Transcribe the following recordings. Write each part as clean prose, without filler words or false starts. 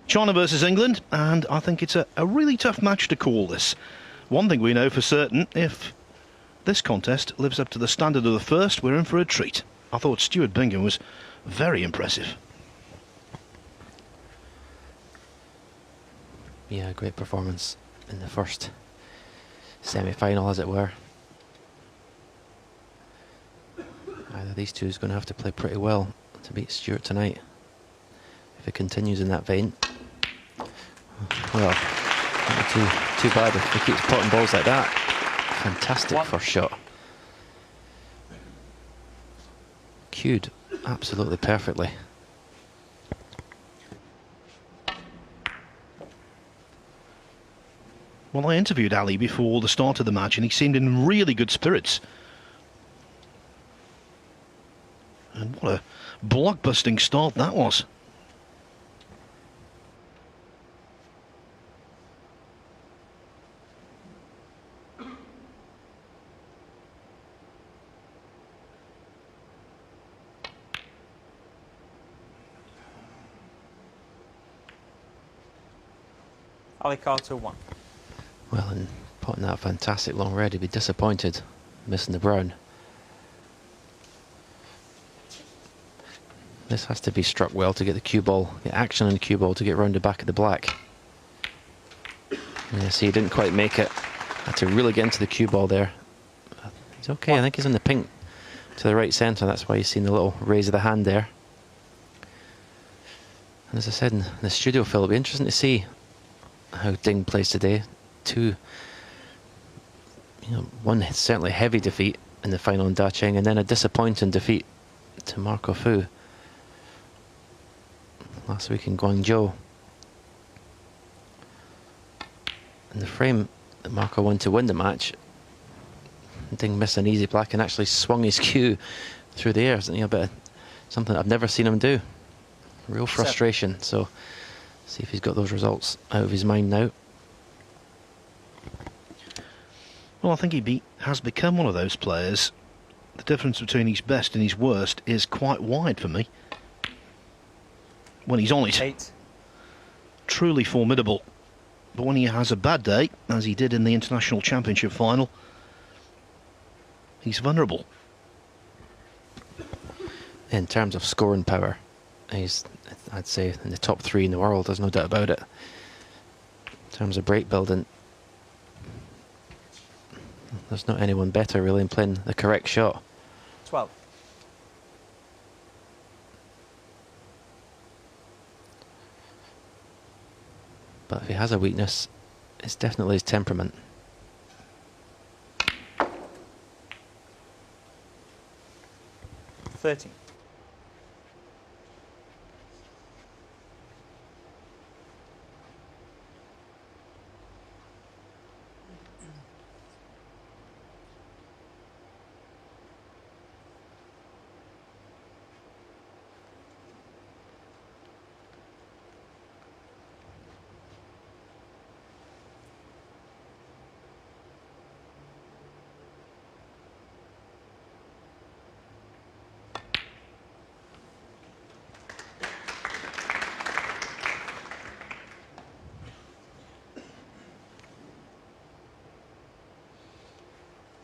China versus England, and I think it's a really tough match to call this. One thing we know for certain, if this contest lives up to the standard of the first, we're in for a treat. I thought Stuart Bingham was very impressive. Yeah, great performance in the first semi-final, as it were. Either these two is going to have to play pretty well to beat Stuart tonight. If it continues in that vein. Well, too bad if he keeps potting balls like that. Fantastic first shot. Cued absolutely perfectly. Well, I interviewed Ali before the start of the match and he seemed in really good spirits. And what a blockbusting start that was. Ali Carter 1. Well, and potting that fantastic long red, he'd be disappointed missing the brown. This has to be struck well to get the cue ball, get action on the cue ball to get round the back of the black. Yeah, see, he didn't quite make it. Had to really get into the cue ball there. He's okay, I think he's in the pink to the right centre. That's why you've seen the little raise of the hand there. And as I said in the studio, Phil, it'll be interesting to see how Ding plays today. One certainly heavy defeat in the final in Dacheng, and then a disappointing defeat to Marco Fu last week in Guangzhou. In the frame that Marco won to win the match, Ding missed an easy black and actually swung his cue through the air. Something I've never seen him do. Real frustration. So see if he's got those results out of his mind now. Well, I think he has become one of those players. The difference between his best and his worst is quite wide for me. When he's on it, 8. Truly formidable. But when he has a bad day, as he did in the International Championship final, he's vulnerable. In terms of scoring power, he's, I'd say, in the top 3 in the world, there's no doubt about it. In terms of break building, there's not anyone better really in playing the correct shot. 12. But if he has a weakness, it's definitely his temperament. $13.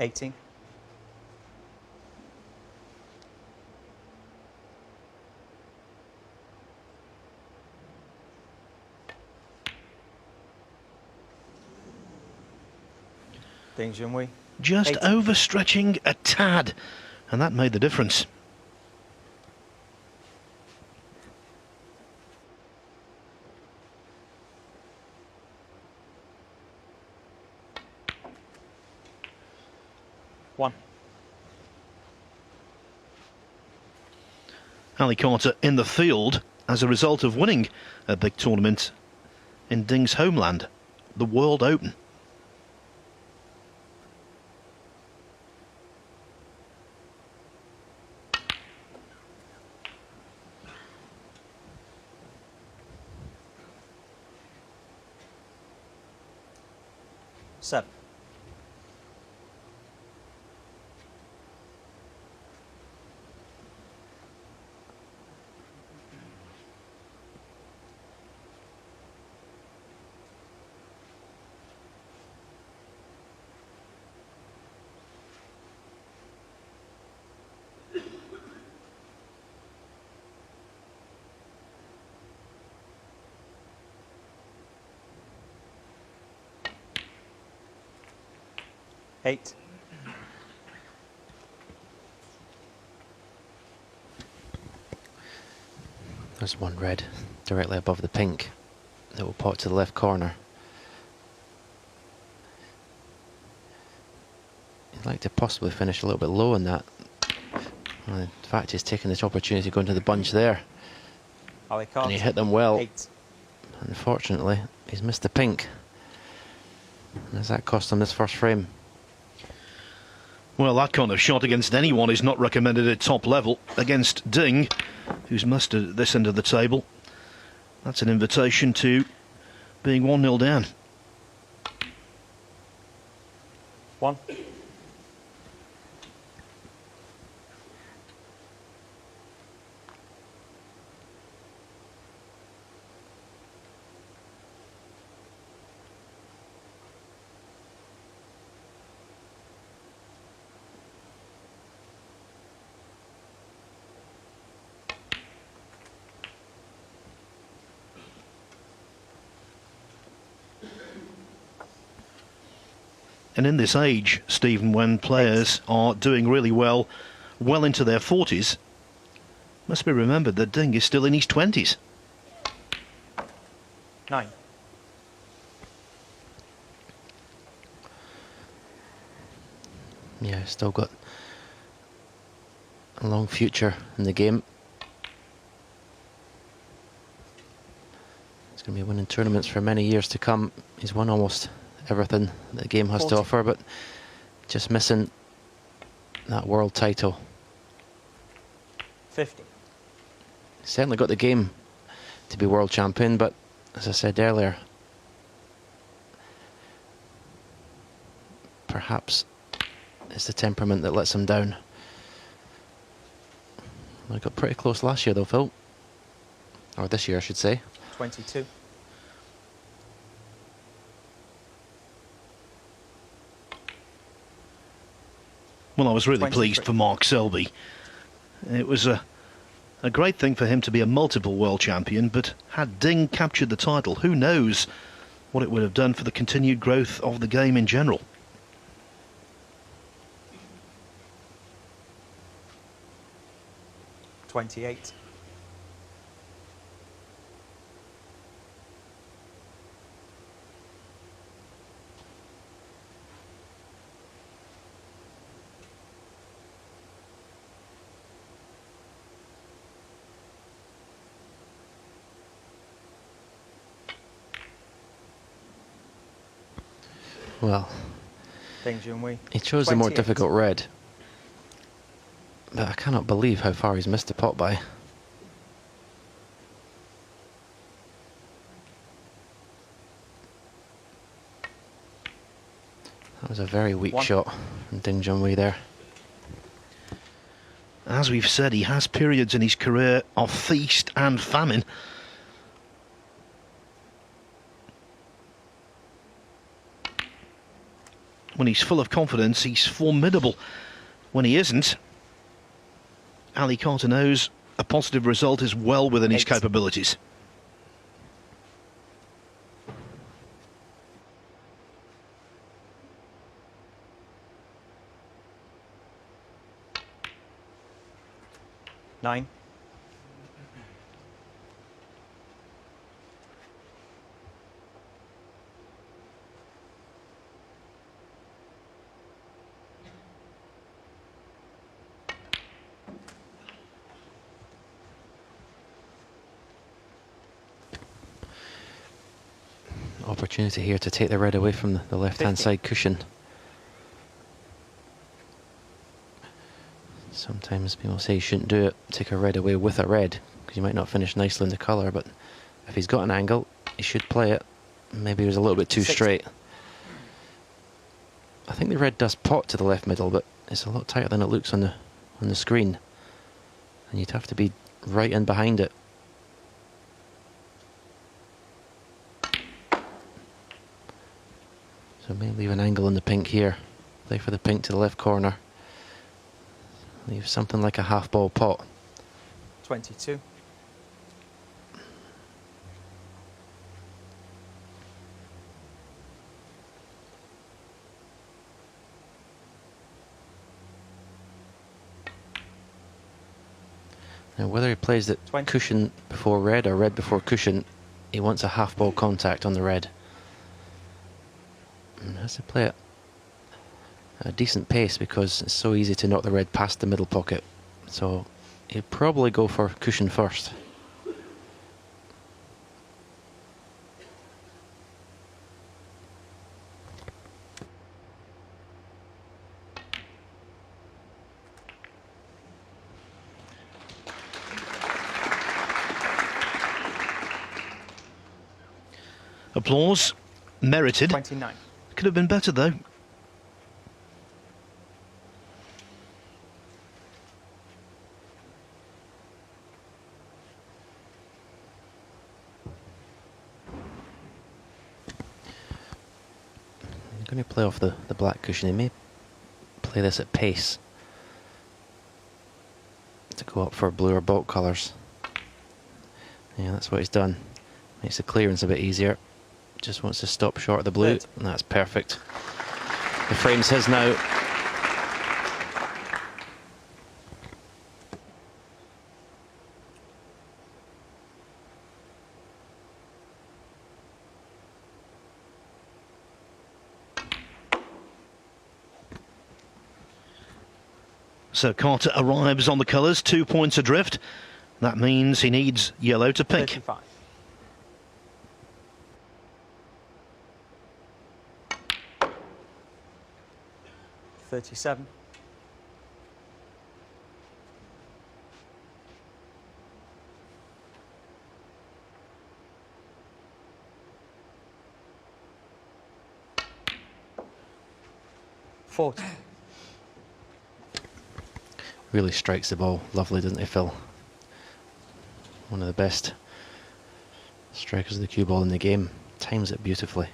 $18. Ding Junhui. Just 18. overstretching a tad, and that made the difference. Ali Carter in the field as a result of winning a big tournament in Ding's homeland, the World Open. Seven. 8. There's one red directly above the pink that will pot to the left corner. He'd like to possibly finish a little bit low on that. Well, in fact, he's taking this opportunity to go into the bunch there. Ali And he hit them well. 8. Unfortunately, he's missed the pink. And has that cost him this first frame? Well, that kind of shot against anyone is not recommended at top level. Against Ding, who's mustered at this end of the table, that's an invitation to being 1-0 down. 1. And in this age, Stephen, when players are doing really well, well into their 40s, must be remembered that Ding is still in his 20s. 9. Yeah, still got a long future in the game. He's going to be winning tournaments for many years to come. He's won almost everything the game has 40. to offer, but just missing that world title. 50. He's certainly got the game to be world champion, but as I said earlier, perhaps it's the temperament that lets him down. Well, he got pretty close last year though, Phil. Or this year, I should say. 22. Well, I was really 23. pleased for Mark Selby. It was a great thing for him to be a multiple world champion, but had Ding captured the title, who knows what it would have done for the continued growth of the game in general. $28. Well, Ding Junhui. he chose the more 28. difficult red. But I cannot believe how far he's missed the pot by. That was a very weak 1. shot from Ding Junhui there. As we've said, he has periods in his career of feast and famine. When he's full of confidence, he's formidable. When he isn't, Ali Carter knows a positive result is well within his 8. capabilities. Nine. Opportunity here to take the red away from the left-hand 50. side cushion. Sometimes people say you shouldn't do it, take a red away with a red, because you might not finish nicely in the colour, but if he's got an angle, he should play it. Maybe he was a little bit too 60. straight. I think the red does pot to the left middle, but it's a lot tighter than it looks on the screen. And you'd have to be right in behind it. So maybe leave an angle in the pink here. Play for the pink to the left corner. Leave something like a half ball pot. 22. Now, whether he plays it 20. cushion before red or red before cushion, he wants a half ball contact on the red. And has to play it at a decent pace because it's so easy to knock the red past the middle pocket. So he'll probably go for cushion first. Applause. Merited. 29. Could have been better, though. He's going to play off the black cushion. He may play this at pace to go up for blue or bolt colours. Yeah, that's what he's done. Makes the clearance a bit easier. Just wants to stop short of the blue, and that's perfect. The frame's his now. So Carter arrives on the colours, 2 points adrift. That means he needs yellow to pick. 35. $37. $40. Really strikes the ball lovely, doesn't he, Phil? One of the best strikers of the cue ball in the game. Times it beautifully.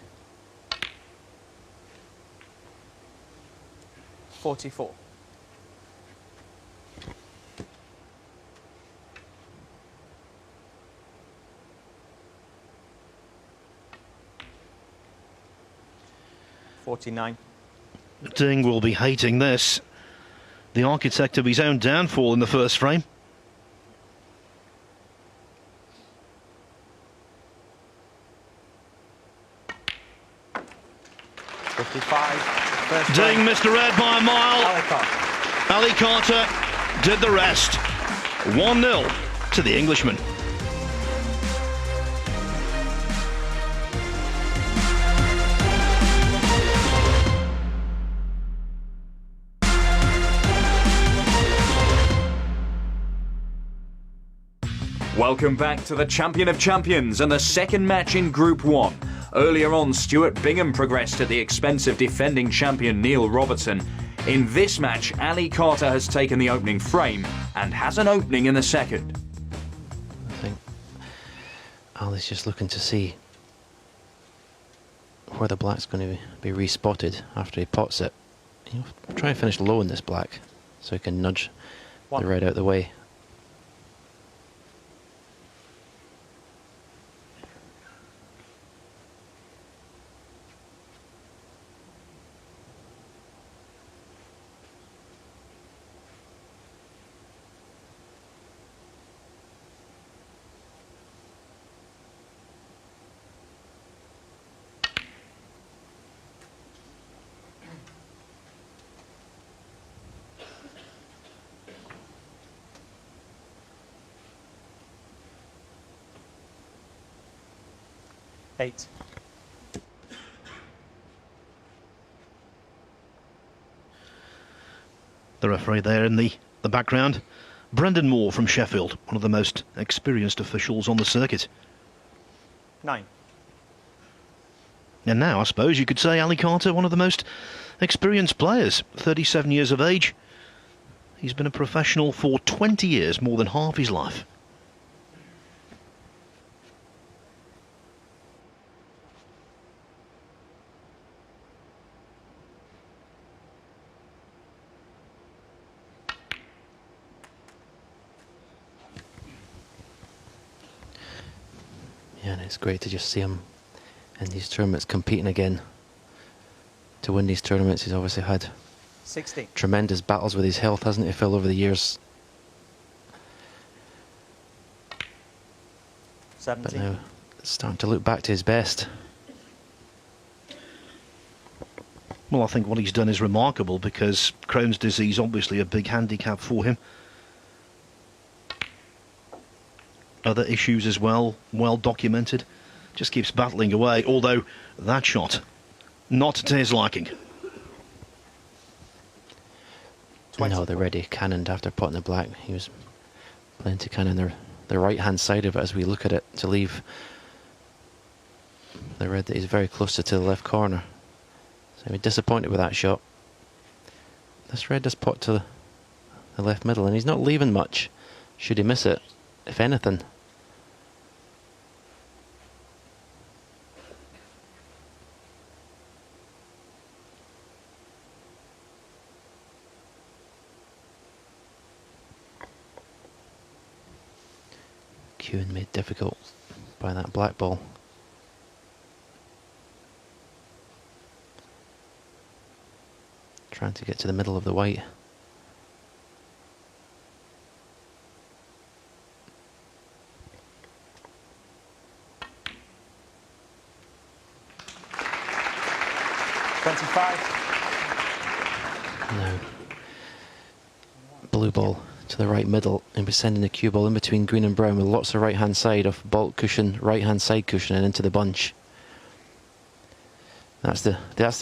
44. $49. Ding will be hating this. The architect of his own downfall in the first frame. $55. Ding missed the red by a mile. Alicart. Ali Carter did the rest. 1-0 to the Englishman. Welcome back to the Champion of Champions and the second match in Group 1. Earlier on, Stuart Bingham progressed at the expense of defending champion Neil Robertson. In this match, Ali Carter has taken the opening frame and has an opening in the second. I think Ali's just looking to see where the black's going to be respotted after he pots it. He'll try and finish low in this black so he can nudge the red out the way. $8. The referee there in the background, Brendan Moore from Sheffield, one of the most experienced officials on the circuit. 9. And now, I suppose you could say Ali Carter, one of the most experienced players, 37 years of age. He's been a professional for 20 years, more than half his life. Yeah, and it's great to just see him in these tournaments competing again. To win these tournaments, he's obviously had 16. tremendous battles with his health, hasn't he, Phil, over the years? But 17. now it's starting to look back to his best. Well, I think what he's done is remarkable because Crohn's disease obviously a big handicap for him. Other issues as well documented. Just keeps battling away, although that shot not to his liking. 20. No, they're ready. Cannoned after potting the black. He was playing to cannon the right-hand side of it as we look at it to leave the red that he's very close to the left corner. So he's disappointed with that shot. This red does pot to the left middle, and he's not leaving much should he miss it, if anything. Cueing made difficult by that black ball. Trying to get to the middle of the white. Now, blue ball to the right middle, and we're sending the cue ball in between green and brown with lots of right-hand side of baulk cushion, right-hand side cushion, and into the bunch. That's the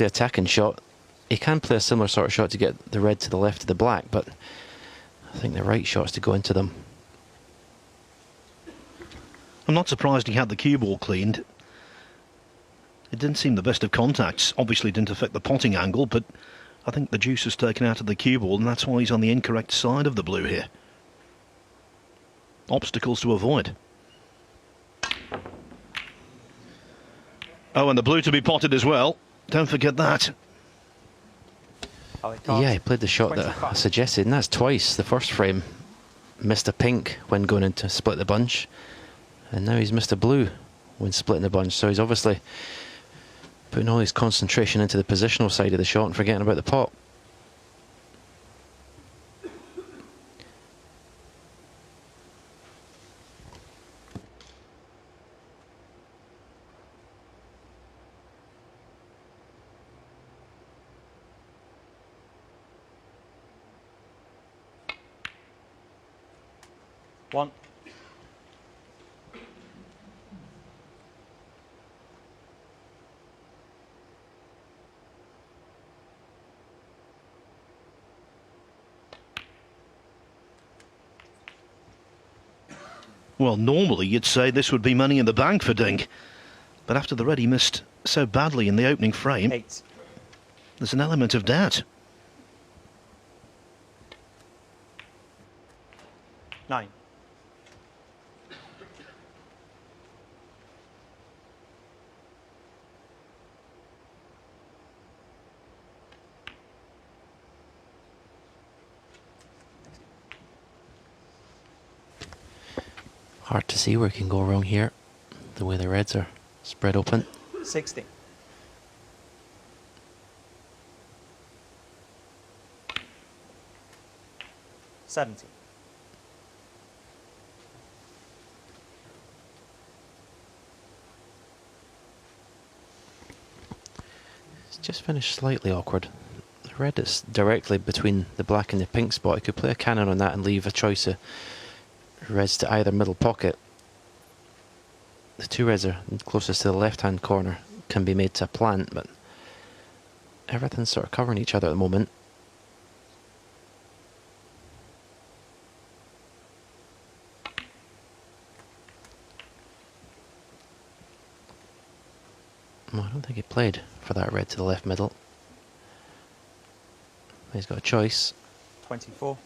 attacking shot. He can play a similar sort of shot to get the red to the left of the black, but I think the right shot's to go into them. I'm not surprised he had the cue ball cleaned. It didn't seem the best of contacts. Obviously didn't affect the potting angle, but I think the juice is taken out of the cue ball, and that's why he's on the incorrect side of the blue here. Obstacles to avoid. Oh, and the blue to be potted as well. Don't forget that. Yeah, he played the shot 25. that I suggested, and that's twice. The first frame missed a pink when going in to split the bunch, and now he's missed a blue when splitting the bunch. So he's obviously putting all his concentration into the positional side of the shot and forgetting about the pot. One. Well, normally you'd say this would be money in the bank for Dink, but after the red he missed so badly in the opening frame, 8. there's an element of doubt. 9. Hard to see where it can go wrong here, the way the reds are spread open. 60. $70. It's just finished slightly awkward. The red is directly between the black and the pink spot. He could play a cannon on that and leave a choice of reds to either middle pocket. The two reds are closest to the left-hand corner, can be made to a plant, but everything's sort of covering each other at the moment. Well, I don't think he played for that red to the left middle. He's got a choice. 24.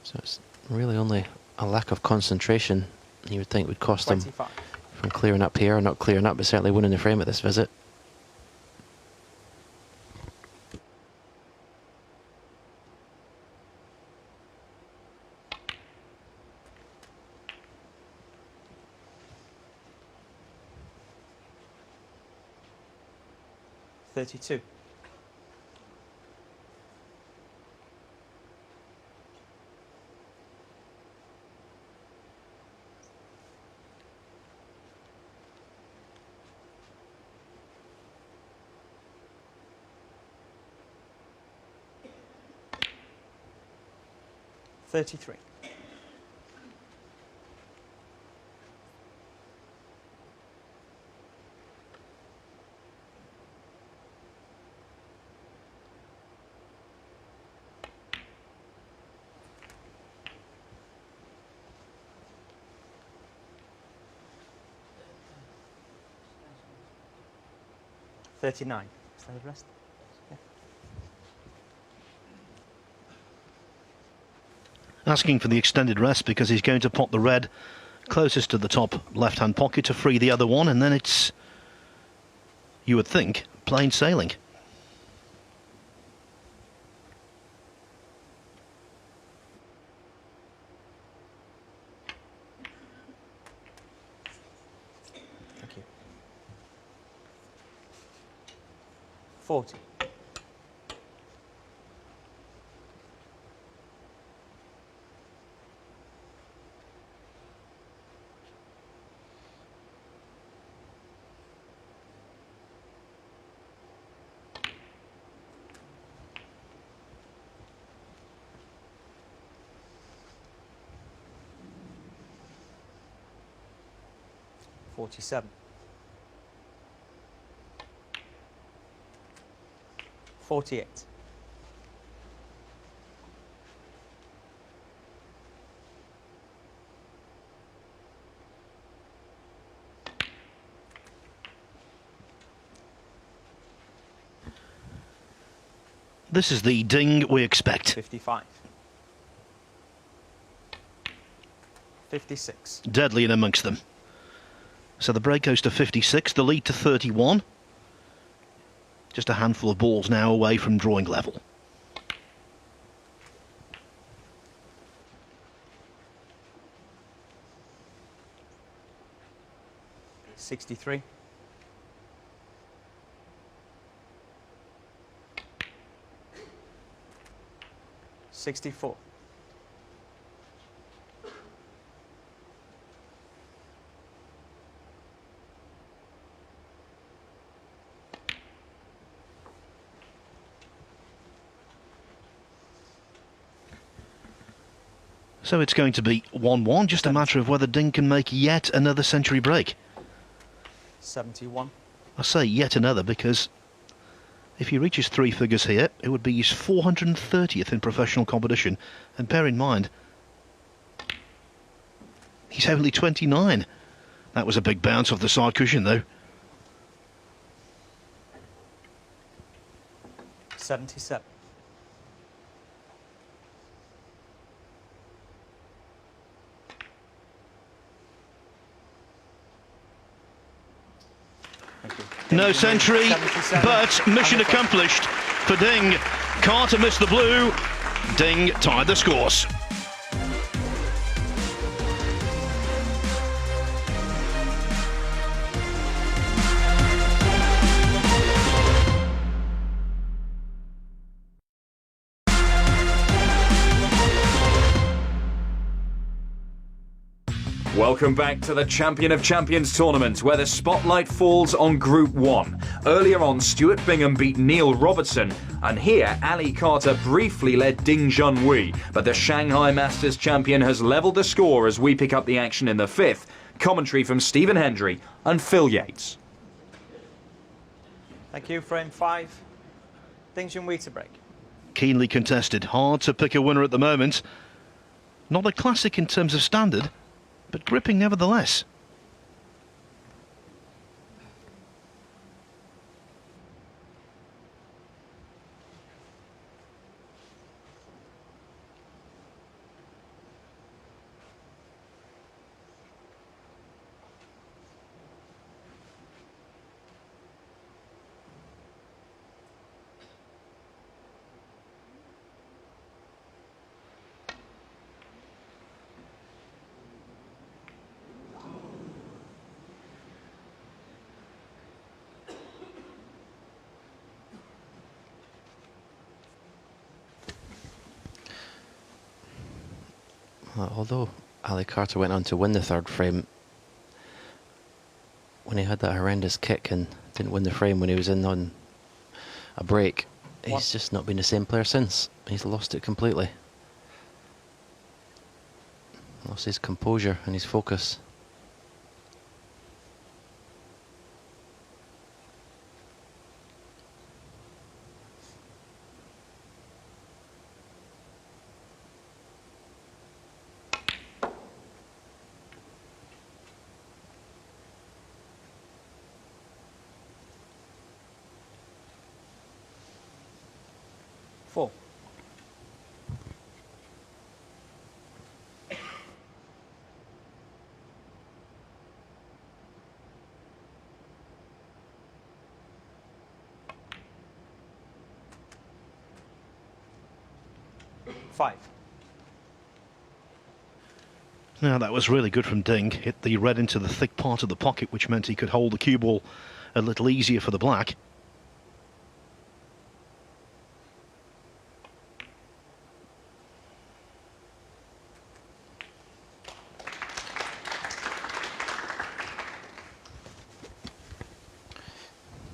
So it's really only a lack of concentration you would think would cost him 25. from clearing up here, or not clearing up, but certainly winning the frame at this visit. $32. 33. $39. Extended rest. Yeah. Asking for the extended rest because he's going to pot the red closest to the top left-hand pocket to free the other one, and then it's, you would think, plain sailing. Thank you. 40. $47. 48. This is the ding we expect. 55. 56. Deadly in amongst them. So the break goes to 56, the lead to 31. Just a handful of balls now away from drawing level. $63. 64. So it's going to be 1-1, just a matter of whether Ding can make yet another century break. 71. I say yet another because if he reaches three figures here, it would be his 430th in professional competition. And bear in mind, he's only 29. That was a big bounce off the side cushion, though. 77. Thank you. No century, 77. but mission accomplished for Ding. Carter missed the blue. Ding tied the scores. Welcome back to the Champion of Champions tournament, where the spotlight falls on Group 1. Earlier on, Stuart Bingham beat Neil Robertson, and here Ali Carter briefly led Ding Junhui, but the Shanghai Masters champion has levelled the score as we pick up the action in the fifth. Commentary from Stephen Hendry and Phil Yates. Thank you. Frame 5. Ding Junhui to break. Keenly contested, hard to pick a winner at the moment. Not a classic in terms of standard, but gripping nevertheless. Although Ali Carter went on to win the third frame, when he had that horrendous kick and didn't win the frame when he was in on a break, he's just not been the same player since. He's lost it completely. Lost his composure and his focus. Four. Five. Now that was really good from Ding. Hit the red into the thick part of the pocket, which meant he could hold the cue ball a little easier for the black.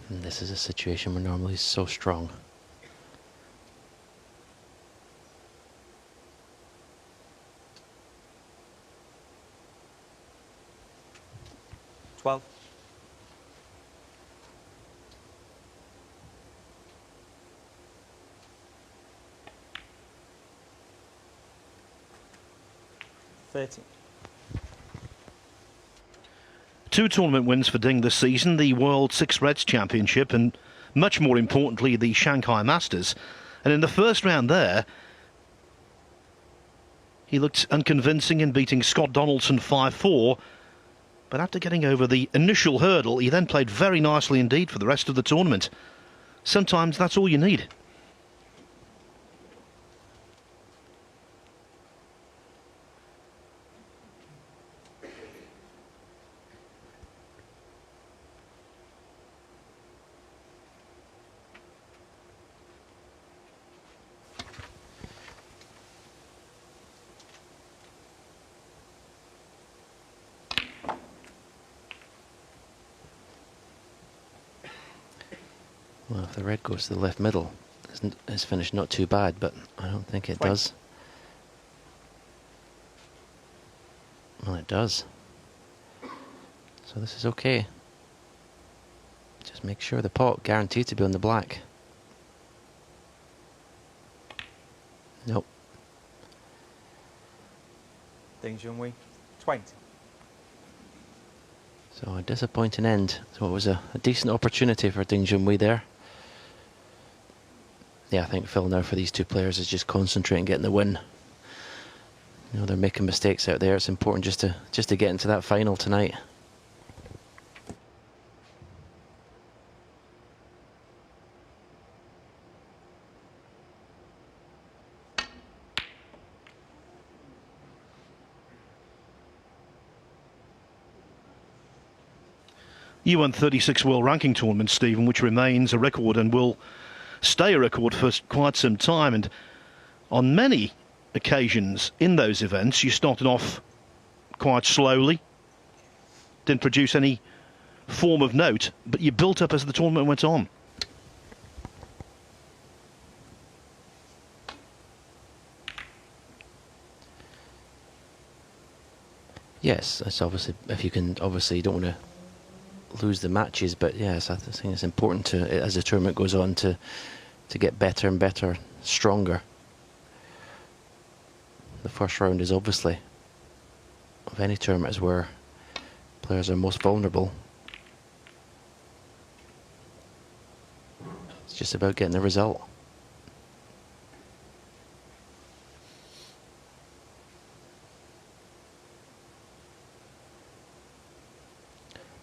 And this is a situation where normally he's so strong. Twelve. 13. 2 tournament wins for Ding this season, the World Six Reds Championship and, much more importantly, the Shanghai Masters. And in the first round there, he looked unconvincing in beating Scott Donaldson 5-4. But after getting over the initial hurdle, he then played very nicely indeed for the rest of the tournament. Sometimes that's all you need. Well, if the red goes to the left middle, his finish not too bad, but I don't think it does. Well, it does. So this is okay. Just make sure the pot guaranteed to be on the black. Nope. Ding Junhui. 20. So a disappointing end. So it was a decent opportunity for Ding Junhui there. Yeah, I think Phil now for these two players is just concentrating getting the win. You know, they're making mistakes out there. It's important just to get into that final tonight. U136 World Ranking Tournament, Stephen, which remains a record and will stay a record for quite some time. And on many occasions in those events, you started off quite slowly, didn't produce any form of note, but you built up as the tournament went on. Yes, it's obviously, if you can, obviously you don't want to lose the matches, but yes, I think it's important to, as the tournament goes on, to get better and better, stronger. The first round is obviously, of any tournament, is where players are most vulnerable. It's just about getting the result.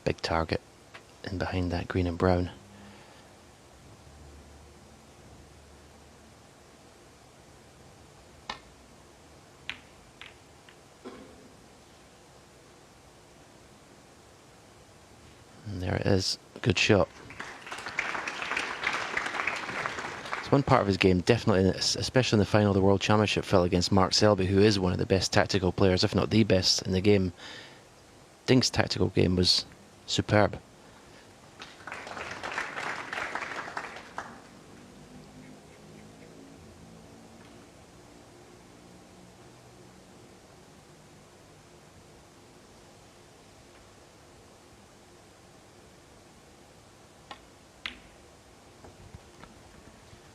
Big target in behind that green and brown. And there it is. Good shot. It's one part of his game, definitely, especially in the final of the World Championship, fell against Mark Selby, who is one of the best tactical players, if not the best in the game. Ding's tactical game was superb.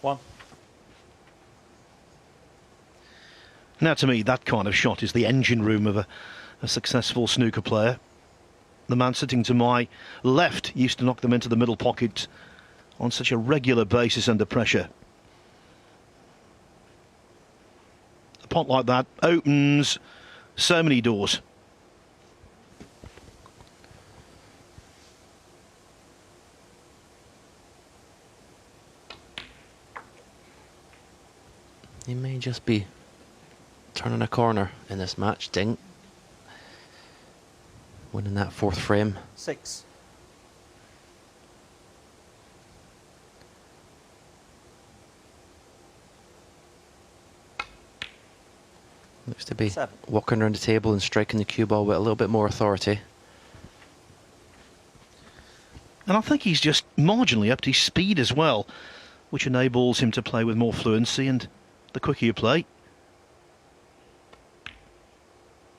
1. Now, to me, that kind of shot is the engine room of a successful snooker player. The man sitting to my left used to knock them into the middle pocket on such a regular basis under pressure. A pot like that opens so many doors. He may just be turning a corner in this match, Ding. Winning that 4th frame. 6. Looks to be 7. walking around the table and striking the cue ball with a little bit more authority. And I think he's just marginally upped his speed as well, which enables him to play with more fluency, and the quicker you play,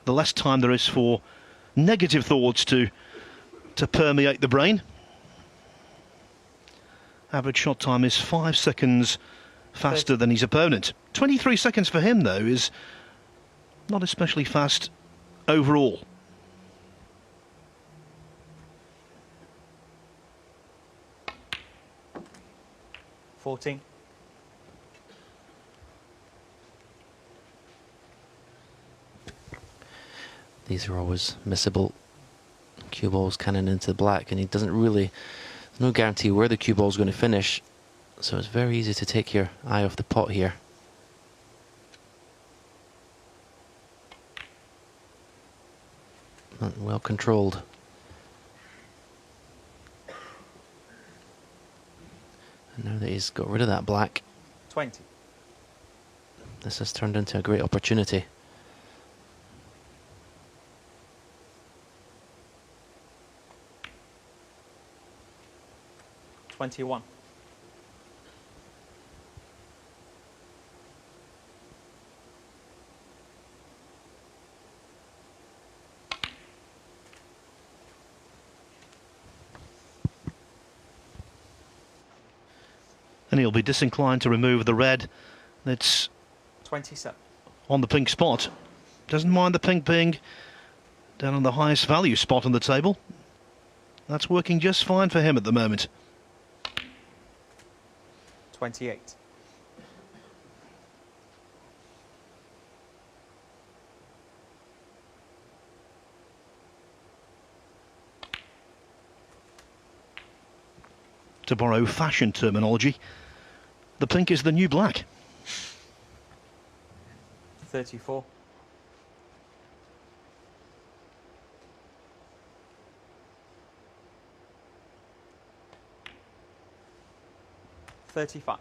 the less time there is for negative thoughts to permeate the brain. Average shot time is 5 seconds faster than his opponent. 23 seconds for him, though, is not especially fast overall. $14. These are always missable cue balls cannon into the black, and he doesn't really, there's no guarantee where the cue ball is going to finish, so it's very easy to take your eye off the pot here. Not well controlled. And now that he's got rid of that black, 20. this has turned into a great opportunity. $21. And he'll be disinclined to remove the red that's 27. on the pink spot. Doesn't mind the pink being down on the highest value spot on the table. That's working just fine for him at the moment. 28. To borrow fashion terminology, the pink is the new black. 34. $35.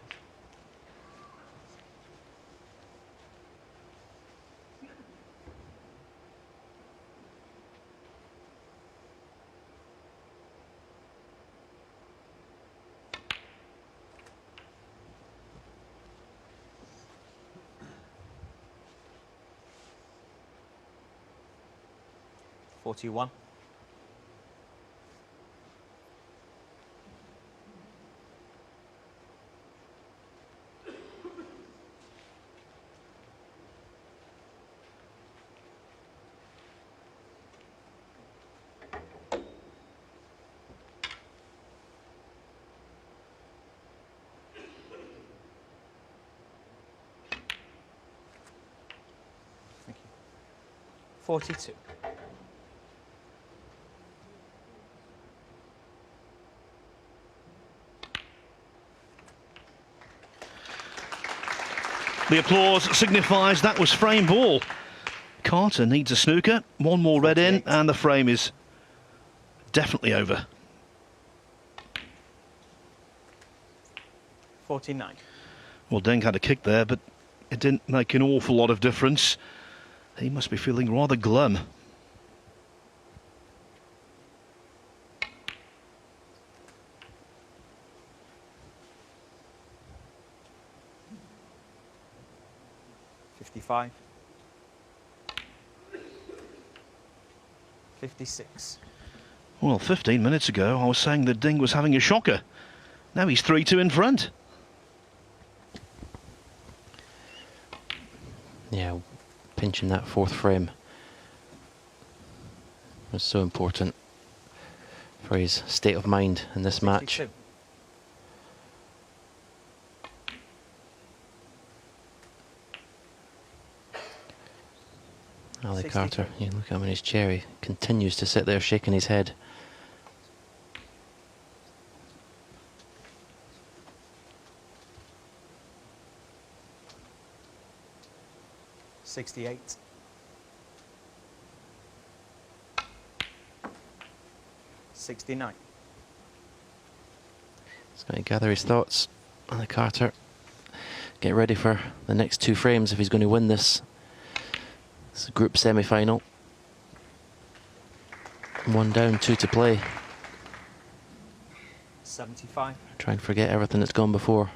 $41. Thank you. 42. The applause signifies that was frame ball. Carter needs a snooker, one more red in, 48. and the frame is definitely over. 49. Well, Deng had a kick there, but it didn't make an awful lot of difference. He must be feeling rather glum. $55. 56. Well, 15 minutes ago, I was saying that Ding was having a shocker. Now he's 3-2 in front. Yeah, pinching that fourth frame was so important for his state of mind in this match. 62. Ali 62. Carter, you look at him in his chair, he continues to sit there shaking his head. $68. $69. He's going to gather his thoughts. Ali Carter, get ready for the next two frames if he's going to win this. It's a group semi-final. 1 down, 2 to play. 75. Try and forget everything that's gone before.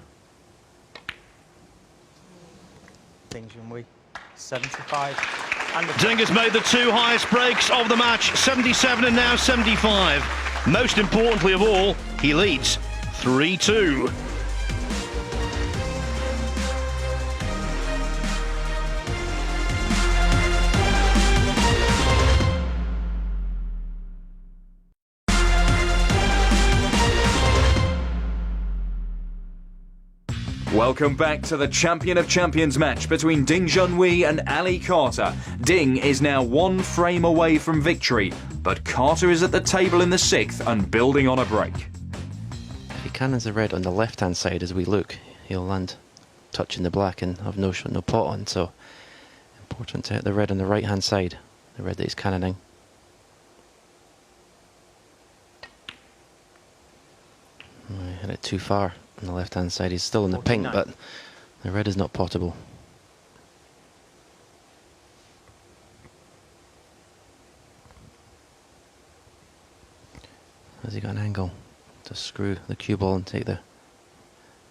Ding Junhui. 75. And the Ding has made the two highest breaks of the match, 77 and now 75. Most importantly of all, he leads 3-2. Welcome back to the Champion of Champions match between Ding Junhui and Ali Carter. Ding is now 1 frame away from victory, but Carter is at the table in the 6th and building on a break. If he cannons the red on the left-hand side as we look, he'll land touching the black and have no pot on, so important to hit the red on the right-hand side, the red that he's cannoning. I hit it too far on the left-hand side. He's still in the pink, 49. but the red is not potable. Has he got an angle to screw the cue ball and take the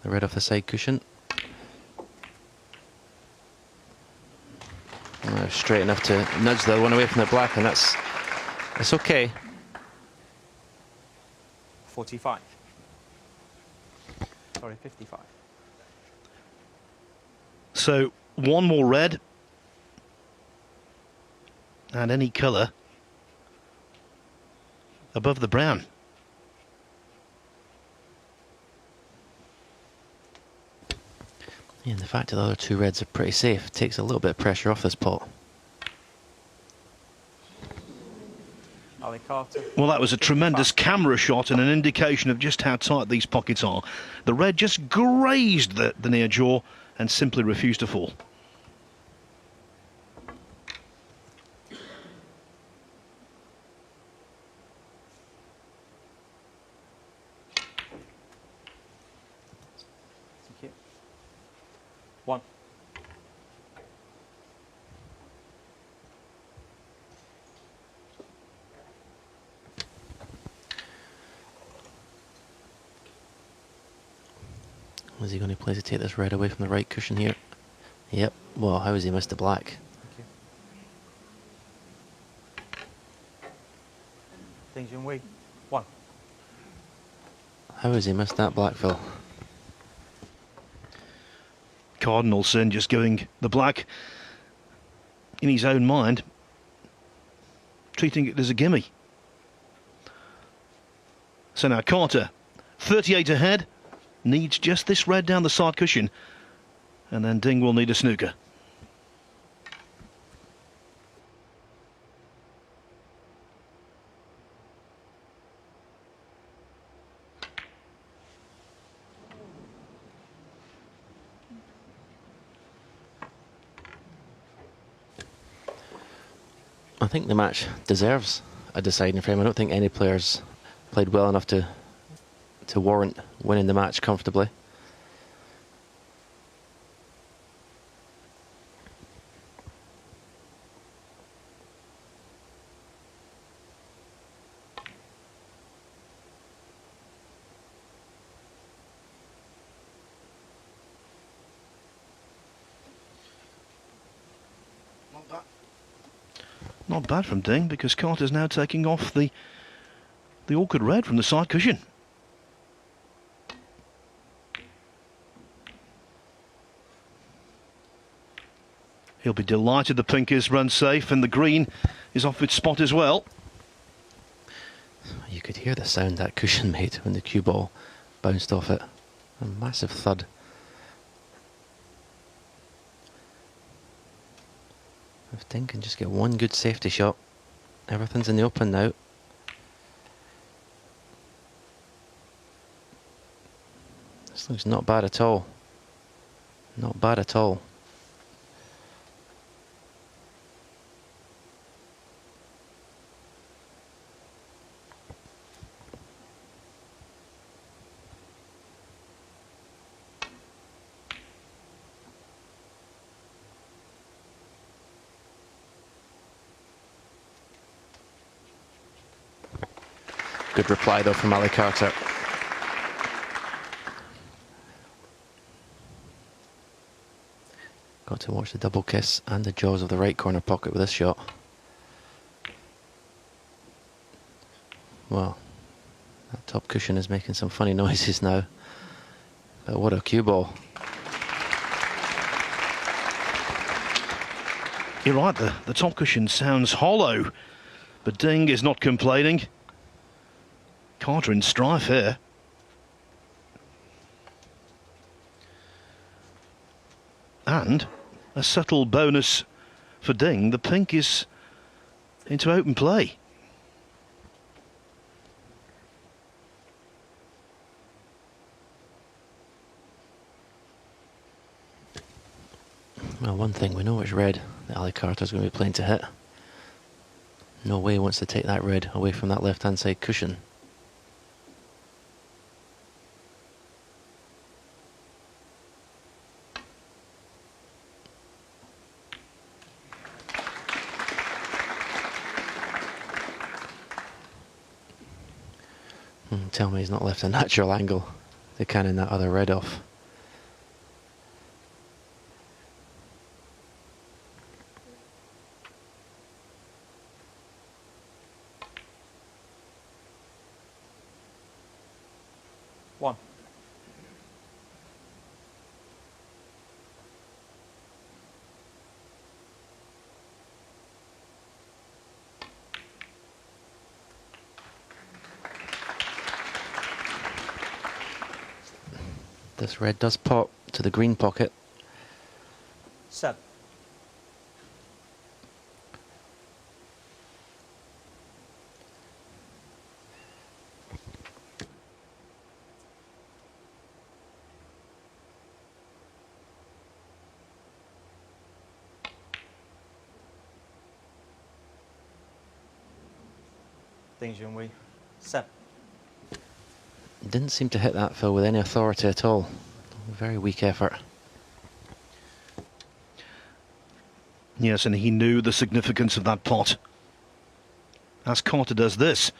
red off the side cushion? Straight enough to nudge the one away from the black, and it's okay. 45. Sorry, 55. So one more red and any colour above the brown. Yeah, and the fact that the other two reds are pretty safe takes a little bit of pressure off this pot. Ali Carter. Well, that was a tremendous camera shot and an indication of just how tight these pockets are. The red just grazed the near jaw and simply refused to fall. Thank you. 1. Was he going to play to take this red away from the right cushion here? Yep. Well, how has he missed the black? Thank you. Ding Junhui. 1. How has he missed that black, Phil? Cardinal Sin just going the black in his own mind, treating it as a gimme. So now Carter, 38 ahead, needs just this red down the side cushion, and then Ding will need a snooker. I think the match deserves a deciding frame. I don't think any players played well enough to warrant winning the match comfortably. Not bad from Ding, because Carter's now taking off the awkward red from the side cushion. He'll be delighted the pink is run safe and the green is off its spot as well. You could hear the sound that cushion made when the cue ball bounced off it. A massive thud. If Ding can just get one good safety shot, everything's in the open now. This looks not bad at all. Not bad at all. Good reply though from Ali Carter. Got to watch the double kiss and the jaws of the right corner pocket with this shot. Well, that top cushion is making some funny noises now. But what a cue ball. You're right, the top cushion sounds hollow, but Ding is not complaining. Carter in strife here. And a subtle bonus for Ding. The pink is into open play. Well, one thing, we know it's red that Ali Carter's going to be playing to hit. No way he wants to take that red away from that left-hand side cushion. Tell me he's not left a natural angle to cannon that other red off. One. This red does pop to the green pocket. 7. Ding Junhui. 7. Didn't seem to hit that, Phil, with any authority at all. Very weak effort. Yes, and he knew the significance of that pot. As Carter does this.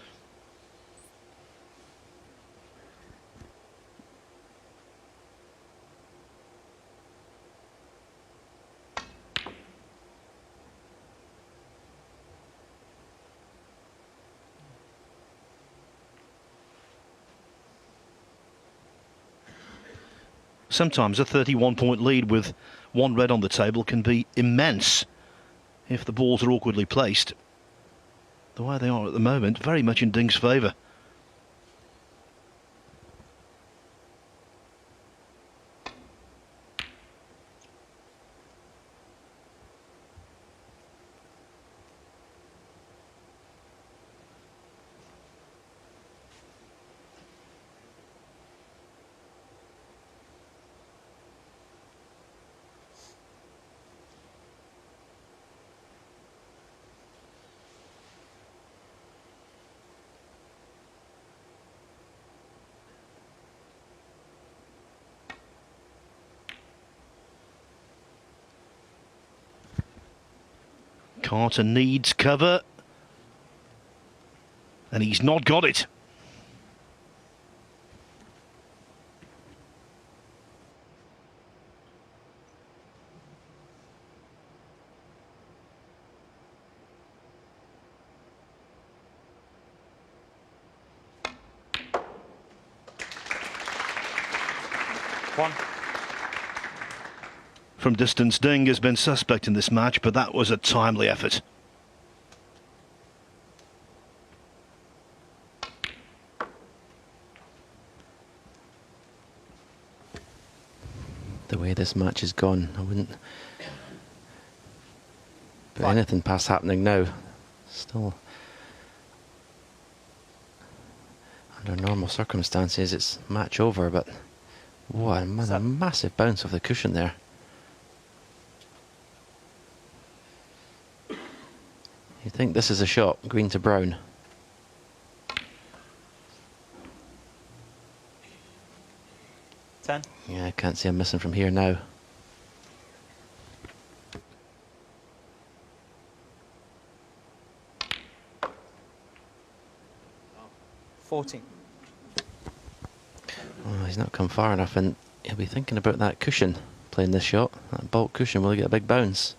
Sometimes a 31-point lead with one red on the table can be immense if the balls are awkwardly placed. The way they are at the moment, very much in Ding's favour. Carter needs cover, and he's not got it. From distance, Ding has been suspect in this match, but that was a timely effort. The way this match has gone, I wouldn't put anything past happening now. Still, under normal circumstances, it's match over, but what a massive bounce off the cushion there. You think this is a shot, green to brown? Yeah, I can't see him missing from here now. Oh, he's not come far enough, and he'll be thinking about that cushion playing this shot. That baulk cushion will get a big bounce.